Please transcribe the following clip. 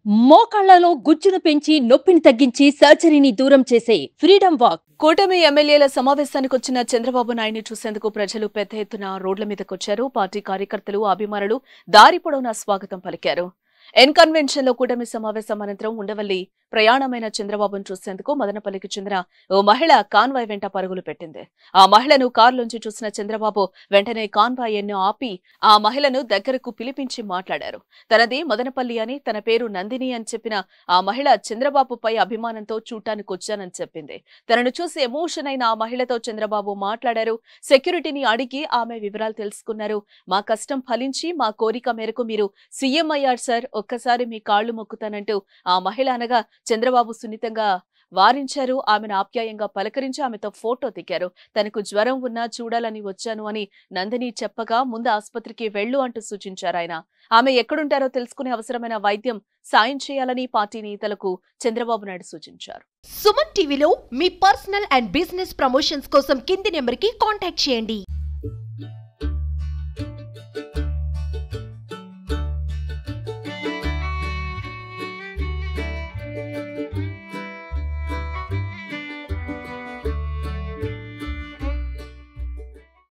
మోకాళ్లలో గుజ్జును పెంచి నొప్పిని తగ్గించి సర్జరీని దూరం చేసే ఫ్రీడమ్ వాక్. కూటమి ఎమ్మెల్యేల సమావేశానికి వచ్చిన చంద్రబాబు నాయుడిని చూసేందుకు ప్రజలు పెద్ద ఎత్తున రోడ్ల మీదకొచ్చారు. పార్టీ కార్యకర్తలు, అభిమానులు దారి పొడవునా స్వాగతం పలికారు. ఎన్ కన్వెన్షన్ లో కూటమి సమావేశం అనంతరం ఉండవల్లి ప్రయాణమైన చంద్రబాబును చూసేందుకు మదనపల్లికి చెందిన ఓ మహిళ కాన్వాయ్ వెంట పరుగులు పెట్టింది. ఆ మహిళను కారులోంచి చూసిన చంద్రబాబు వెంటనే కాన్వాయ్ ను ఆపి ఆ మహిళను దగ్గరకు పిలిపించి మాట్లాడారు. తనది మదనపల్లి అని, తన పేరు నందిని అని చెప్పిన ఆ మహిళ చంద్రబాబుపై అభిమానంతో చూడటానికి వచ్చానని చెప్పింది. తనను చూసి ఎమోషన్ అయిన ఆ మహిళతో చంద్రబాబు మాట్లాడారు. సెక్యూరిటీని అడిగి ఆమె వివరాలు తెలుసుకున్నారు. మా కష్టం ఫలించి మా కోరిక మేరకు మీరు సీఎం అయ్యారు సార్, ఒక్కసారి మీ కాళ్లు మొక్కుతానంటూ ఆ మహిళ అనగా చంద్రబాబు సున్నితంగా వారించారు. ఆమెను ఆప్యాయంగా పలకరించి ఆమెతో ఫోటో దిగారు. తనకు జ్వరం ఉన్నా చూడాలని వచ్చాను అని నందిని చెప్పగా ముందు ఆసుపత్రికి వెళ్ళు అంటూ సూచించారు ఆయన. ఆమె ఎక్కడుంటారో తెలుసుకునే అవసరమైన వైద్యం సాయం చేయాలని పార్టీ నేతలకు చంద్రబాబు నాయుడు సూచించారు. సుమన్ టీవీలో మీ పర్సనల్ అండ్ బిజినెస్ ప్రమోషన్స్ కోసం కింది నెంబర్కి కాంటాక్ట్ చేయండి.